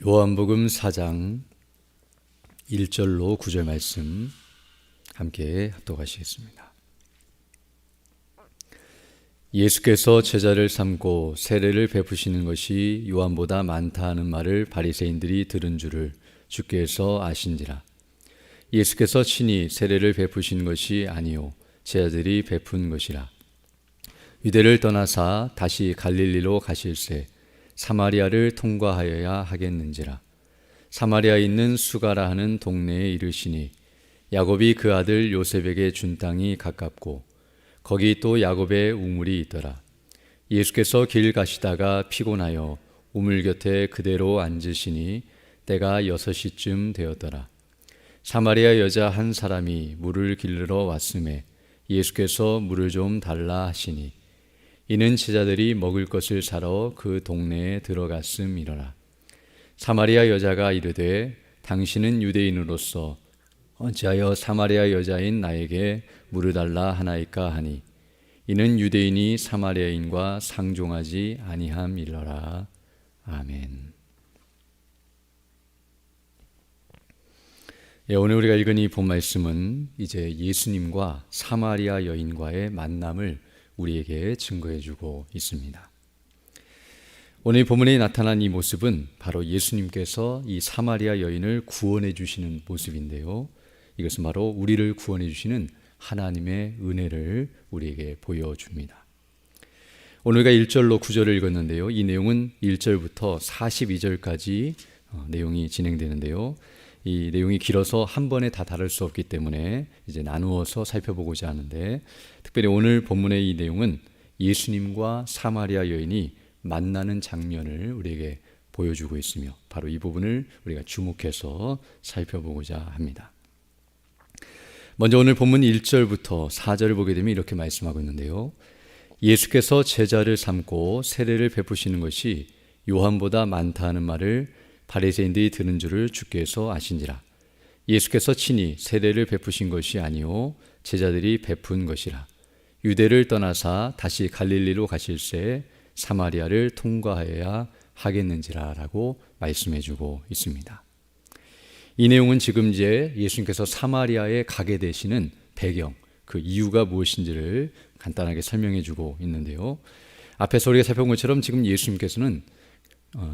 요한복음 4장 1절로 9절 말씀 함께 합독하시겠습니다. 예수께서 제자를 삼고 세례를 베푸시는 것이 요한보다 많다 하는 말을 바리새인들이 들은 줄을 주께서 아신지라. 예수께서 친히 세례를 베푸신 것이 아니요 제자들이 베푼 것이라. 유대를 떠나사 다시 갈릴리로 가실새 사마리아를 통과하여야 하겠는지라. 사마리아에 있는 수가라 하는 동네에 이르시니 야곱이 그 아들 요셉에게 준 땅이 가깝고 거기 또 야곱의 우물이 있더라. 예수께서 길 가시다가 피곤하여 우물 곁에 그대로 앉으시니 때가 6시쯤 되었더라. 사마리아 여자 한 사람이 물을 길르러 왔음에 예수께서 물을 좀 달라 하시니 이는 제자들이 먹을 것을 사러 그 동네에 들어갔음이러라. 사마리아 여자가 이르되 당신은 유대인으로서 어찌하여 사마리아 여자인 나에게 물을 달라 하나이까 하니 이는 유대인이 사마리아인과 상종하지 아니함이러라. 아멘. 오늘 우리가 읽은 이 본 말씀은 이제 예수님과 사마리아 여인과의 만남을 우리에게 증거해주고 있습니다. 오늘 본문에 나타난 이 모습은 바로 예수님께서 이 사마리아 여인을 구원해 주시는 모습인데요. 이것은 바로 우리를 구원해 주시는 하나님의 은혜를 우리에게 보여줍니다. 오늘 우리가 1절로 9절을 읽었는데요. 이 내용은 1절부터 42절까지 내용이 진행되는데요. 이 내용이 길어서 한 번에 다 다룰 수 없기 때문에 이제 나누어서 살펴보고자 하는데, 특별히 오늘 본문의 이 내용은 예수님과 사마리아 여인이 만나는 장면을 우리에게 보여주고 있으며 바로 이 부분을 우리가 주목해서 살펴보고자 합니다. 먼저 오늘 본문 1절부터 4절을 보게 되면 이렇게 말씀하고 있는데요. 예수께서 제자를 삼고 세례를 베푸시는 것이 요한보다 많다 하는 말을 바리새인들이 들은 줄을 주께서 아신지라. 예수께서 친히 세례를 베푸신 것이 아니요 제자들이 베푼 것이라. 유대를 떠나사 다시 갈릴리로 가실새 사마리아를 통과하여야 하겠는지라 라고 말씀해주고 있습니다. 이 내용은 지금 이제 예수님께서 사마리아에 가게 되시는 배경, 그 이유가 무엇인지를 간단하게 설명해주고 있는데요. 앞에서 우리가 살펴본 것처럼 지금 예수님께서는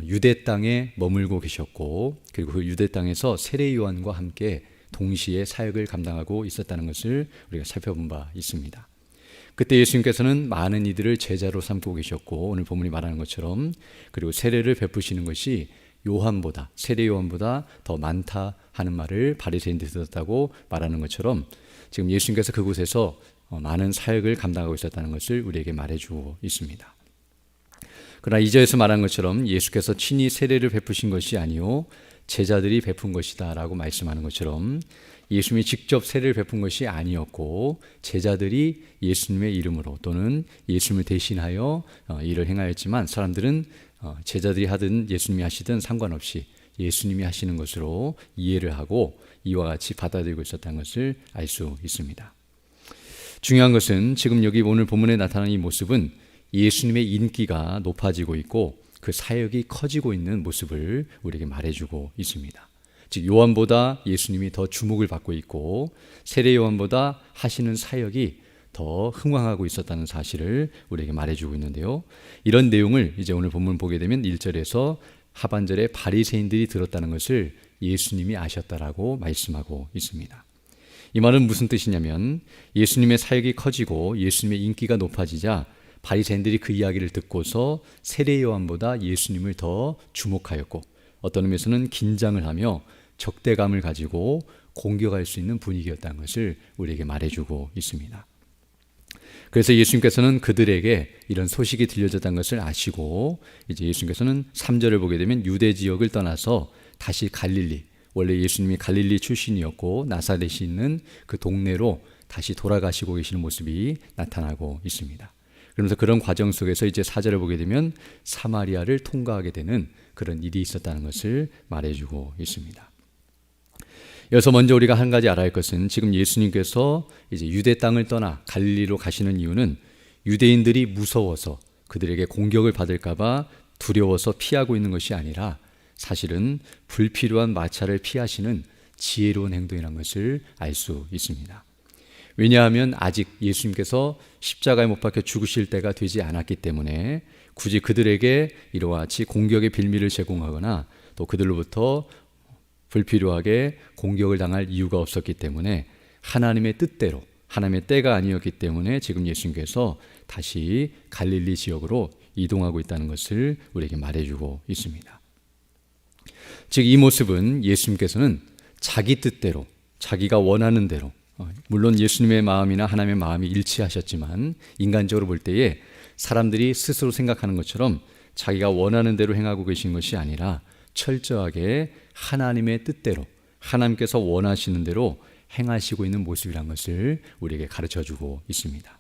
유대 땅에 머물고 계셨고, 그리고 그 유대 땅에서 세례 요한과 함께 동시에 사역을 감당하고 있었다는 것을 우리가 살펴본 바 있습니다. 그때 예수님께서는 많은 이들을 제자로 삼고 계셨고, 오늘 본문이 말하는 것처럼 그리고 세례를 베푸시는 것이 요한보다, 세례 요한보다 더 많다 하는 말을 바리새인들이 들었다고 말하는 것처럼 지금 예수님께서 그곳에서 많은 사역을 감당하고 있었다는 것을 우리에게 말해주고 있습니다. 그러나 2절에서 말한 것처럼 예수께서 친히 세례를 베푸신 것이 아니요 제자들이 베푼 것이다 라고 말씀하는 것처럼 예수님이 직접 세례를 베푼 것이 아니었고 제자들이 예수님의 이름으로 또는 예수님을 대신하여 일을 행하였지만, 사람들은 제자들이 하든 예수님이 하시든 상관없이 예수님이 하시는 것으로 이해를 하고 이와 같이 받아들이고 있었다는 것을 알 수 있습니다. 중요한 것은 지금 여기 오늘 본문에 나타난 이 모습은 예수님의 인기가 높아지고 있고 그 사역이 커지고 있는 모습을 우리에게 말해주고 있습니다. 즉 요한보다 예수님이 더 주목을 받고 있고 세례 요한보다 하시는 사역이 더 흥왕하고 있었다는 사실을 우리에게 말해주고 있는데요. 이런 내용을 이제 오늘 본문 보게 되면 1절에서 하반절에 바리새인들이 들었다는 것을 예수님이 아셨다라고 말씀하고 있습니다. 이 말은 무슨 뜻이냐면 예수님의 사역이 커지고 예수님의 인기가 높아지자 바리새인들이 그 이야기를 듣고서 세례 요한보다 예수님을 더 주목하였고 어떤 의미에서는 긴장을 하며 적대감을 가지고 공격할 수 있는 분위기였다는 것을 우리에게 말해주고 있습니다. 그래서 예수님께서는 그들에게 이런 소식이 들려졌다는 것을 아시고 이제 예수님께서는 3절을 보게 되면 유대 지역을 떠나서 다시 갈릴리, 원래 예수님이 갈릴리 출신이었고 나사렛이 있는 그 동네로 다시 돌아가시고 계시는 모습이 나타나고 있습니다. 그러면서 그런 과정 속에서 이제 4절을 보게 되면 사마리아를 통과하게 되는 그런 일이 있었다는 것을 말해주고 있습니다. 여기서 먼저 우리가 한 가지 알아야 할 것은 지금 예수님께서 이제 유대 땅을 떠나 갈릴리로 가시는 이유는 유대인들이 무서워서 그들에게 공격을 받을까 봐 두려워서 피하고 있는 것이 아니라 사실은 불필요한 마찰을 피하시는 지혜로운 행동이라는 것을 알 수 있습니다. 왜냐하면 아직 예수님께서 십자가에 못 박혀 죽으실 때가 되지 않았기 때문에 굳이 그들에게 이와 같이 공격의 빌미를 제공하거나 또 그들로부터 불필요하게 공격을 당할 이유가 없었기 때문에 하나님의 뜻대로, 하나님의 때가 아니었기 때문에 지금 예수님께서 다시 갈릴리 지역으로 이동하고 있다는 것을 우리에게 말해주고 있습니다. 즉 이 모습은 예수님께서는 자기 뜻대로, 자기가 원하는 대로, 물론 예수님의 마음이나 하나님의 마음이 일치하셨지만 인간적으로 볼 때에 사람들이 스스로 생각하는 것처럼 자기가 원하는 대로 행하고 계신 것이 아니라 철저하게 하나님의 뜻대로, 하나님께서 원하시는 대로 행하시고 있는 모습이란 것을 우리에게 가르쳐주고 있습니다.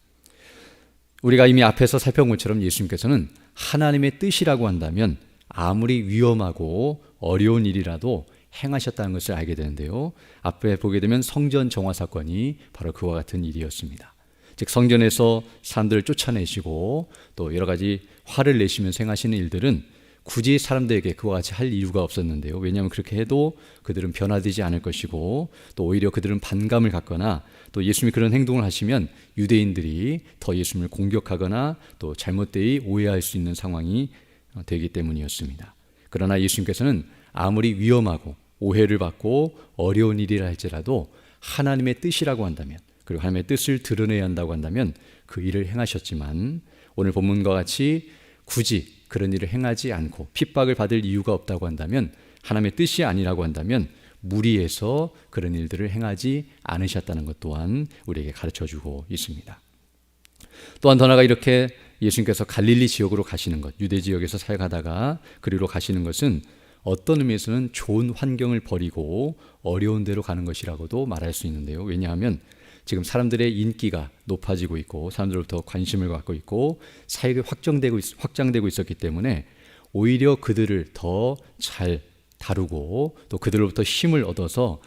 우리가 이미 앞에서 살펴본 것처럼 예수님께서는 하나님의 뜻이라고 한다면 아무리 위험하고 어려운 일이라도 행하셨다는 것을 알게 되는데요. 앞에 보게 되면 성전 정화 사건이 바로 그와 같은 일이었습니다. 즉 성전에서 사람들을 쫓아내시고 또 여러 가지 화를 내시면서 행하시는 일들은 굳이 사람들에게 그와 같이 할 이유가 없었는데요. 왜냐하면 그렇게 해도 그들은 변화되지 않을 것이고 또 오히려 그들은 반감을 갖거나 또 예수님이 그런 행동을 하시면 유대인들이 더 예수님을 공격하거나 또 잘못되이 오해할 수 있는 상황이 되기 때문이었습니다. 그러나 예수님께서는 아무리 위험하고 오해를 받고 어려운 일이라 할지라도 하나님의 뜻이라고 한다면, 그리고 하나님의 뜻을 드러내야 한다고 한다면 그 일을 행하셨지만 오늘 본문과 같이 굳이 그런 일을 행하지 않고 핍박을 받을 이유가 없다고 한다면, 하나님의 뜻이 아니라고 한다면 무리해서 그런 일들을 행하지 않으셨다는 것 또한 우리에게 가르쳐주고 있습니다. 또한 더 나아가 이렇게 예수님께서 갈릴리 지역으로 가시는 것, 유대 지역에서 살아가다가 그리로 가시는 것은 어떤 의미에서는 좋은 환경을 버리고 어려운 데로 가는 것이라고도 말할 수 있는데요. 왜냐하면 지금 사람들의 인기가 높아지고 있고 사람들로부터 관심을 갖고 있고 사역이 확장되고 있었기 때문에 오히려 그들을 더 잘 다루고 또 그들로부터 힘을 얻어서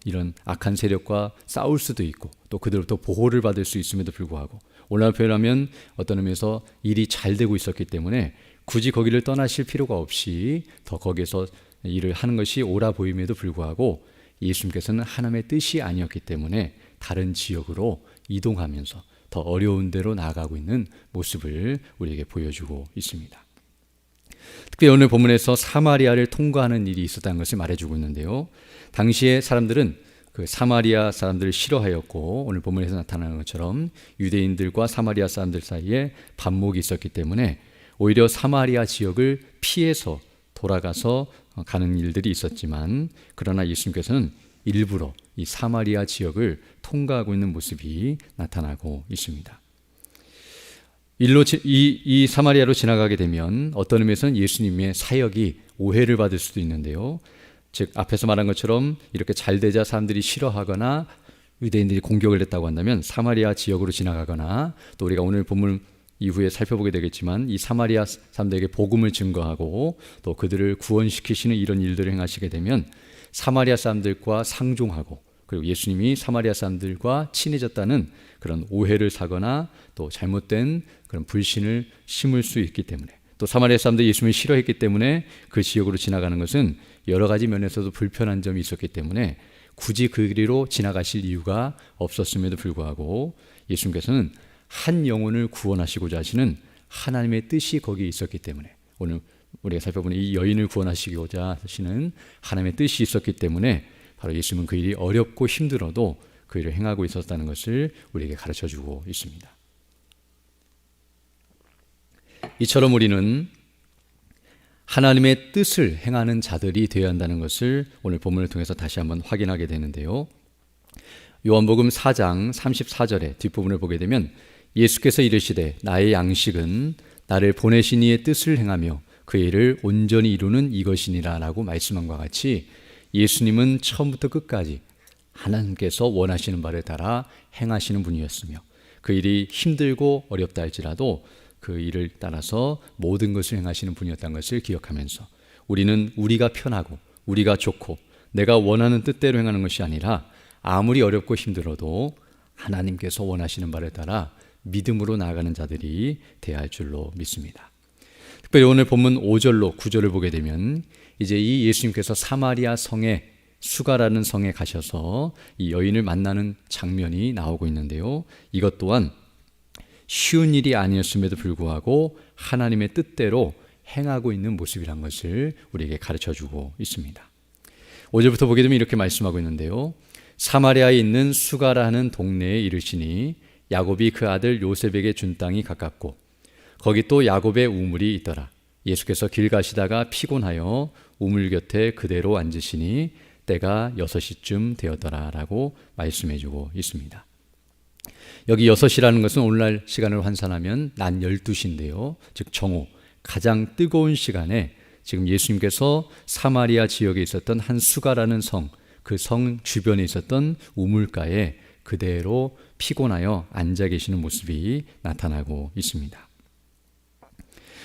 이런 악한 세력과 싸울 수도 있고 또 그들로부터 보호를 받을 수 있음에도 불구하고 오늘날 표현하면 어떤 의미에서 일이 잘 되고 있었기 때문에 굳이 거기를 떠나실 필요가 없이 더 거기에서 일을 하는 것이 옳아 보임에도 불구하고 예수님께서는 하나님의 뜻이 아니었기 때문에 다른 지역으로 이동하면서 더 어려운 데로 나아가고 있는 모습을 우리에게 보여주고 있습니다. 특히 오늘 본문에서 사마리아를 통과하는 일이 있었다는 것을 말해주고 있는데요. 당시에 사람들은 그 사마리아 사람들을 싫어하였고 오늘 본문에서 나타나는 것처럼 유대인들과 사마리아 사람들 사이에 반목이 있었기 때문에 오히려 사마리아 지역을 피해서 돌아가서 가는 일들이 있었지만 그러나 예수님께서는 일부러 이 사마리아 지역을 통과하고 있는 모습이 나타나고 있습니다. 이 사마리아로 지나가게 되면 어떤 의미에서는 예수님의 사역이 오해를 받을 수도 있는데요. 즉 앞에서 말한 것처럼 이렇게 잘 되자 사람들이 싫어하거나 유대인들이 공격을 했다고 한다면 사마리아 지역으로 지나가거나 또 우리가 오늘 본문 이후에 살펴보게 되겠지만 이 사마리아 사람들에게 복음을 증거하고 또 그들을 구원시키시는 이런 일들을 행하시게 되면 사마리아 사람들과 상종하고 그리고 예수님이 사마리아 사람들과 친해졌다는 그런 오해를 사거나 또 잘못된 그런 불신을 심을 수 있기 때문에 또 사마리아 사람들이 예수님을 싫어했기 때문에 그 지역으로 지나가는 것은 여러 가지 면에서도 불편한 점이 있었기 때문에 굳이 그 길로 지나가실 이유가 없었음에도 불구하고 예수님께서는 한 영혼을 구원하시고자 하시는 하나님의 뜻이 거기에 있었기 때문에 오늘 우리가 살펴보는 이 여인을 구원하시고자 하시는 하나님의 뜻이 있었기 때문에 바로 예수님은 그 일이 어렵고 힘들어도 그 일을 행하고 있었다는 것을 우리에게 가르쳐주고 있습니다. 이처럼 우리는 하나님의 뜻을 행하는 자들이 되어야 한다는 것을 오늘 본문을 통해서 다시 한번 확인하게 되는데요. 요한복음 4장 34절의 뒷부분을 보게 되면 예수께서 이르시되 나의 양식은 나를 보내신 이의 뜻을 행하며 그 일을 온전히 이루는 이것이니라 라고 말씀한 것 같이 예수님은 처음부터 끝까지 하나님께서 원하시는 바를 따라 행하시는 분이었으며 그 일이 힘들고 어렵다 할지라도 그 일을 따라서 모든 것을 행하시는 분이었다는 것을 기억하면서 우리는 우리가 편하고 우리가 좋고 내가 원하는 뜻대로 행하는 것이 아니라 아무리 어렵고 힘들어도 하나님께서 원하시는 바를 따라 믿음으로 나아가는 자들이 되어야 할 줄로 믿습니다. 특별히 오늘 본문 5절로 9절을 보게 되면 이제 이 예수님께서 사마리아 성에 수가라는 성에 가셔서 이 여인을 만나는 장면이 나오고 있는데요. 이것 또한 쉬운 일이 아니었음에도 불구하고 하나님의 뜻대로 행하고 있는 모습이란 것을 우리에게 가르쳐주고 있습니다. 5절부터 보게 되면 이렇게 말씀하고 있는데요. 사마리아에 있는 수가라는 동네에 이르시니 야곱이 그 아들 요셉에게 준 땅이 가깝고 거기 또 야곱의 우물이 있더라. 예수께서 길 가시다가 피곤하여 우물 곁에 그대로 앉으시니 때가 6시쯤 되었더라 라고 말씀해 주고 있습니다. 여기 6시라는 것은 오늘날 시간을 환산하면 낮 12시인데요. 즉 정오, 가장 뜨거운 시간에 지금 예수님께서 사마리아 지역에 있었던 한 수가라는 성, 그 성 주변에 있었던 우물가에 그대로 피곤하여 앉아 계시는 모습이 나타나고 있습니다.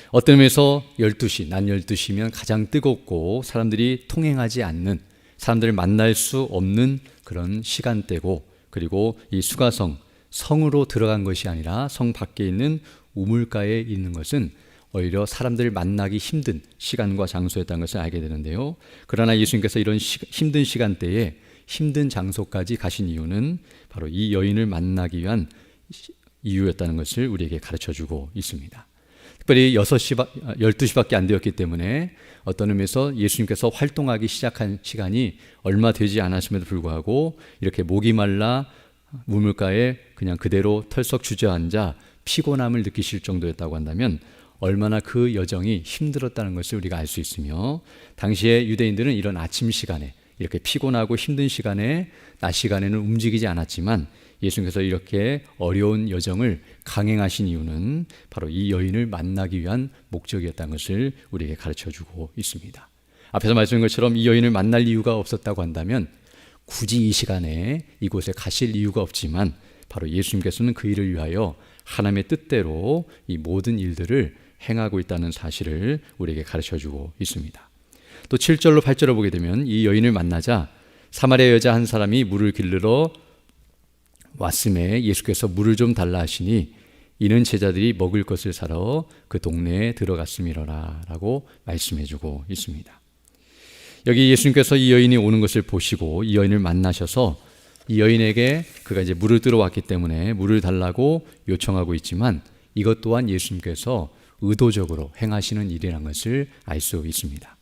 어떤 의미에서 12시, 낮 12시면 가장 뜨겁고 사람들이 통행하지 않는, 사람들을 만날 수 없는 그런 시간대고, 그리고 이 수가성, 성으로 들어간 것이 아니라 성 밖에 있는 우물가에 있는 것은 오히려 사람들을 만나기 힘든 시간과 장소였다는 것을 알게 되는데요. 그러나 예수님께서 이런 힘든 시간대에 힘든 장소까지 가신 이유는 바로 이 여인을 만나기 위한 이유였다는 것을 우리에게 가르쳐주고 있습니다. 특별히 12시밖에 안 되었기 때문에 어떤 의미에서 예수님께서 활동하기 시작한 시간이 얼마 되지 않았음에도 불구하고 이렇게 목이 말라 우물가에 그냥 그대로 털썩 주저앉아 피곤함을 느끼실 정도였다고 한다면 얼마나 그 여정이 힘들었다는 것을 우리가 알 수 있으며, 당시에 유대인들은 이런 아침 시간에 이렇게 피곤하고 힘든 시간에 낮 시간에는 움직이지 않았지만 예수님께서 이렇게 어려운 여정을 강행하신 이유는 바로 이 여인을 만나기 위한 목적이었다는 것을 우리에게 가르쳐주고 있습니다. 앞에서 말씀드린 것처럼 이 여인을 만날 이유가 없었다고 한다면 굳이 이 시간에 이곳에 가실 이유가 없지만 바로 예수님께서는 그 일을 위하여 하나님의 뜻대로 이 모든 일들을 행하고 있다는 사실을 우리에게 가르쳐주고 있습니다. 또 7절로 8절을 보게 되면 이 여인을 만나자 사마리아 여자 한 사람이 물을 길르러 왔음에 예수께서 물을 좀 달라 하시니 이는 제자들이 먹을 것을 사러 그 동네에 들어갔음이로라 라고 말씀해주고 있습니다. 여기 예수님께서 이 여인이 오는 것을 보시고 이 여인을 만나셔서 이 여인에게 그가 이제 물을 뜨러 왔기 때문에 물을 달라고 요청하고 있지만 이것 또한 예수님께서 의도적으로 행하시는 일이라는 것을 알 수 있습니다.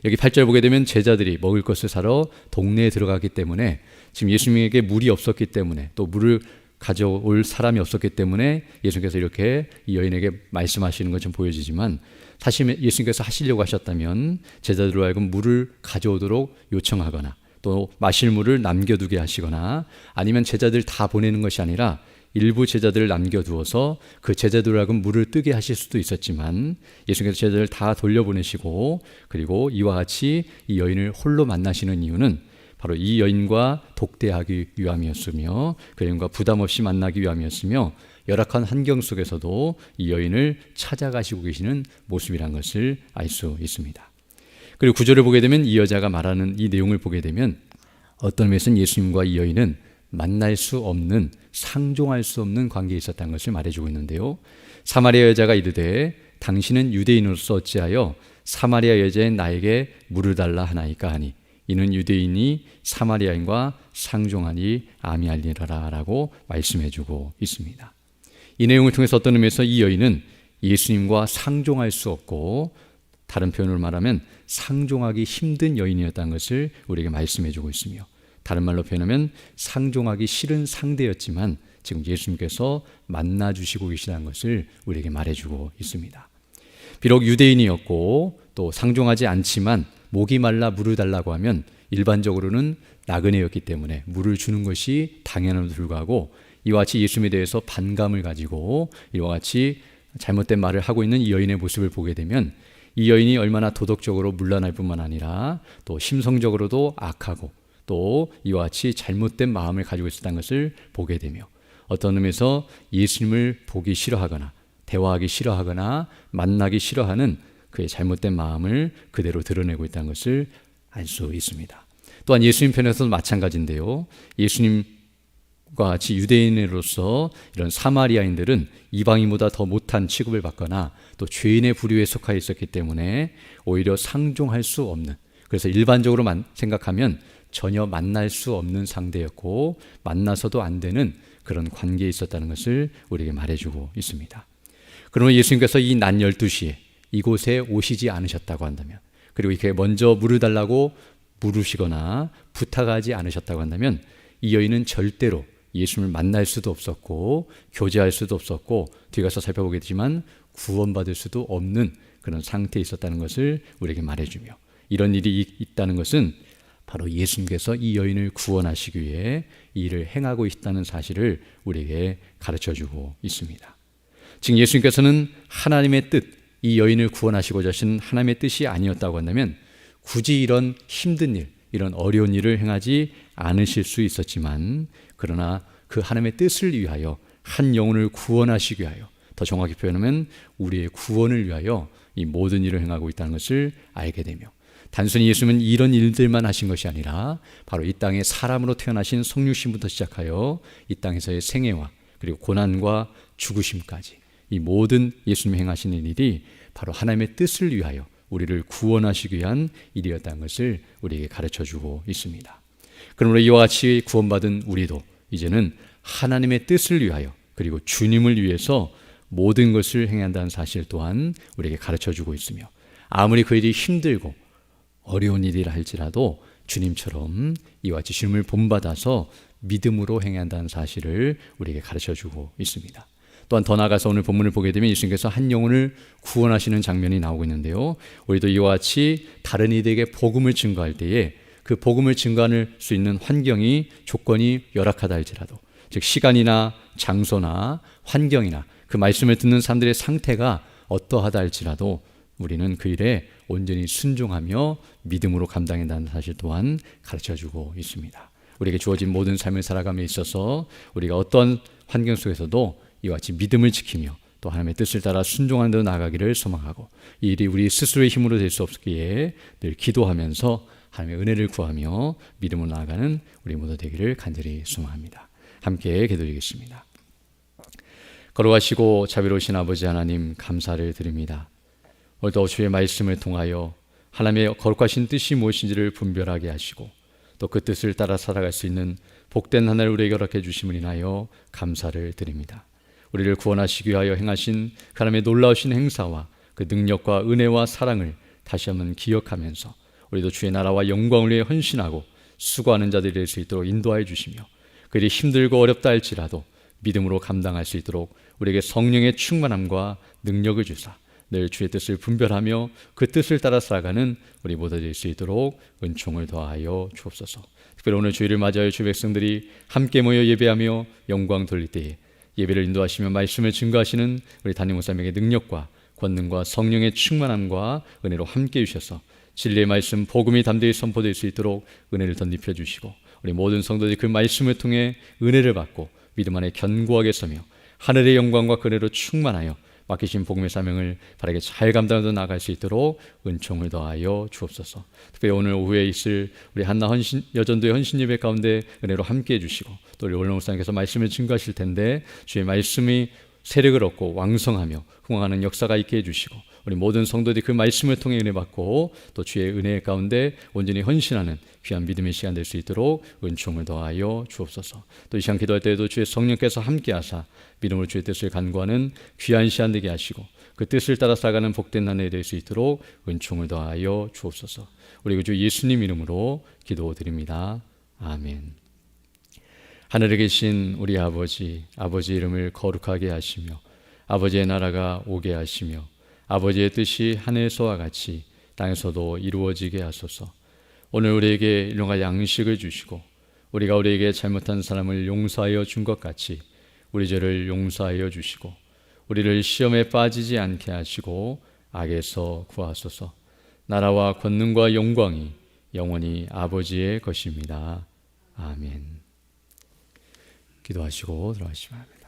여기 8절 보게 되면 제자들이 먹을 것을 사러 동네에 들어가기 때문에 지금 예수님에게 물이 없었기 때문에 또 물을 가져올 사람이 없었기 때문에 예수님께서 이렇게 이 여인에게 말씀하시는 것좀 보여지지만 사실 예수님께서 하시려고 하셨다면 제자들로 하여금 물을 가져오도록 요청하거나 또 마실 물을 남겨두게 하시거나 아니면 제자들 다 보내는 것이 아니라 일부 제자들을 남겨두어서 그 제자들로 하여금 물을 뜨게 하실 수도 있었지만 예수님께서 제자들을 다 돌려보내시고 그리고 이와 같이 이 여인을 홀로 만나시는 이유는 바로 이 여인과 독대하기 위함이었으며 그 여인과 부담 없이 만나기 위함이었으며 열악한 환경 속에서도 이 여인을 찾아가시고 계시는 모습이란 것을 알 수 있습니다. 그리고 9절을 보게 되면 이 여자가 말하는 이 내용을 보게 되면 어떤 면에서는 예수님과 이 여인은 만날 수 없는, 상종할 수 없는 관계에 있었다는 것을 말해주고 있는데요. 사마리아 여자가 이르되 당신은 유대인으로서 어찌하여 사마리아 여자인 나에게 물을 달라 하나이까 하니 이는 유대인이 사마리아인과 상종하니 아미알리라 라고 말씀해주고 있습니다. 이 내용을 통해서 어떤 의미에서 이 여인은 예수님과 상종할 수 없고 다른 표현으로 말하면 상종하기 힘든 여인이었다는 것을 우리에게 말씀해주고 있으며 다른 말로 표현하면 상종하기 싫은 상대였지만 지금 예수님께서 만나주시고 계시다는 것을 우리에게 말해주고 있습니다. 비록 유대인이었고 또 상종하지 않지만 목이 말라 물을 달라고 하면 일반적으로는 나그네였기 때문에 물을 주는 것이 당연함에도 불구하고 이와 같이 예수님에 대해서 반감을 가지고 이와 같이 잘못된 말을 하고 있는 이 여인의 모습을 보게 되면 이 여인이 얼마나 도덕적으로 문란할 뿐만 아니라 또 심성적으로도 악하고 또 이와 같이 잘못된 마음을 가지고 있었다는 것을 보게 되며 어떤 의미에서 예수님을 보기 싫어하거나 대화하기 싫어하거나 만나기 싫어하는 그의 잘못된 마음을 그대로 드러내고 있다는 것을 알 수 있습니다. 또한 예수님 편에서도 마찬가지인데요. 예수님 같이 유대인으로서 이런 사마리아인들은 이방인보다 더 못한 취급을 받거나 또 죄인의 부류에 속하여 있었기 때문에 오히려 상종할 수 없는, 그래서 일반적으로 생각하면 전혀 만날 수 없는 상대였고 만나서도 안 되는 그런 관계에 있었다는 것을 우리에게 말해주고 있습니다. 그러면 예수님께서 이 낮 12시에 이곳에 오시지 않으셨다고 한다면, 그리고 이렇게 먼저 물을 달라고 물으시거나 부탁하지 않으셨다고 한다면 이 여인은 절대로 예수님을 만날 수도 없었고 교제할 수도 없었고 뒤에 가서 살펴보게 되지만 구원받을 수도 없는 그런 상태에 있었다는 것을 우리에게 말해주며, 이런 일이 있다는 것은 바로 예수님께서 이 여인을 구원하시기 위해 이 일을 행하고 있다는 사실을 우리에게 가르쳐주고 있습니다. 즉 예수님께서는 하나님의 뜻, 이 여인을 구원하시고자 하신 하나님의 뜻이 아니었다고 한다면 굳이 이런 힘든 일, 이런 어려운 일을 행하지 않으실 수 있었지만, 그러나 그 하나님의 뜻을 위하여 한 영혼을 구원하시기 위하여, 더 정확히 표현하면 우리의 구원을 위하여 이 모든 일을 행하고 있다는 것을 알게 되며, 단순히 예수님은 이런 일들만 하신 것이 아니라 바로 이 땅에 사람으로 태어나신 성육신부터 시작하여 이 땅에서의 생애와 그리고 고난과 죽으심까지 이 모든 예수님이 행하시는 일이 바로 하나님의 뜻을 위하여 우리를 구원하시기 위한 일이었다는 것을 우리에게 가르쳐주고 있습니다. 그러므로 이와 같이 구원받은 우리도 이제는 하나님의 뜻을 위하여 그리고 주님을 위해서 모든 것을 행해야 한다는 사실 또한 우리에게 가르쳐주고 있으며, 아무리 그 일이 힘들고 어려운 일이라 할지라도 주님처럼 이와 같이 주님을 본받아서 믿음으로 행해야 한다는 사실을 우리에게 가르쳐주고 있습니다. 또한 더 나아가서 오늘 본문을 보게 되면 예수님께서 한 영혼을 구원하시는 장면이 나오고 있는데요, 우리도 이와 같이 다른 이들에게 복음을 증거할 때에 그 복음을 증거할 수 있는 환경이, 조건이 열악하다 할지라도, 즉 시간이나 장소나 환경이나 그 말씀을 듣는 사람들의 상태가 어떠하다 할지라도 우리는 그 일에 온전히 순종하며 믿음으로 감당한다는 사실 또한 가르쳐주고 있습니다. 우리에게 주어진 모든 삶을 살아감에 있어서 우리가 어떤 환경 속에서도 이와 같이 믿음을 지키며 또 하나님의 뜻을 따라 순종하는 대로 나아가기를 소망하고, 이 일이 우리 스스로의 힘으로 될 수 없기에 늘 기도하면서 하나님의 은혜를 구하며 믿음으로 나아가는 우리 모두 되기를 간절히 소망합니다. 함께 기도드리겠습니다. 거룩하시고 자비로우신 아버지 하나님, 감사를 드립니다. 오늘도 주의 말씀을 통하여 하나님의 거룩하신 뜻이 무엇인지를 분별하게 하시고 또 그 뜻을 따라 살아갈 수 있는 복된 하나를 우리에게 허락해 주심을 인하여 감사를 드립니다. 우리를 구원하시기 위하여 행하신 하나님의 놀라우신 행사와 그 능력과 은혜와 사랑을 다시 한번 기억하면서 우리도 주의 나라와 영광을 위해 헌신하고 수고하는 자들이 될 수 있도록 인도하여 주시며, 그 일이 힘들고 어렵다 할지라도 믿음으로 감당할 수 있도록 우리에게 성령의 충만함과 능력을 주사 늘 주의 뜻을 분별하며 그 뜻을 따라 살아가는 우리 모두 될 수 있도록 은총을 더하여 주옵소서. 특별히 오늘 주일을 맞이하여 주 백성들이 함께 모여 예배하며 영광 돌릴 때에 예배를 인도하시며 말씀을 증거하시는 우리 담임 목사님에게 능력과 권능과 성령의 충만함과 은혜로 함께 해주셔서 진리의 말씀 복음이 담대히 선포될 수 있도록 은혜를 덧입혀 주시고, 우리 모든 성도들이 그 말씀을 통해 은혜를 받고 믿음 안에 견고하게 서며 하늘의 영광과 그 은혜로 충만하여 맡기신 복음의 사명을 바르게 잘 감당하며 나아갈 수 있도록 은총을 더하여 주옵소서. 특별히 오늘 오후에 있을 우리 한나 여전도의 헌신 예배 가운데 은혜로 함께해 주시고, 또 우리 오늘 목사님께서 말씀을 증거하실 텐데 주의 말씀이 세력을 얻고 왕성하며 흥황하는 역사가 있게 해주시고, 우리 모든 성도들이 그 말씀을 통해 은혜 받고 또 주의 은혜 가운데 온전히 헌신하는 귀한 믿음의 시간 될 수 있도록 은총을 더하여 주옵소서. 또 이 시간 기도할 때에도 주의 성령께서 함께하사 믿음으로 주의 뜻을 간구하는 귀한 시간 되게 하시고 그 뜻을 따라 살아가는 복된 한 해 될 수 있도록 은총을 더하여 주옵소서. 우리 주 예수님 이름으로 기도드립니다. 아멘. 하늘에 계신 우리 아버지 이름을 거룩하게 하시며 아버지의 나라가 오게 하시며 아버지의 뜻이 하늘에서와 같이 땅에서도 이루어지게 하소서. 오늘 우리에게 일용할 양식을 주시고 우리가 우리에게 잘못한 사람을 용서하여 준 것 같이 우리 죄를 용서하여 주시고 우리를 시험에 빠지지 않게 하시고 악에서 구하소서. 나라와 권능과 영광이 영원히 아버지의 것입니다. 아멘. 기도하시고 들어가시기 바랍니다.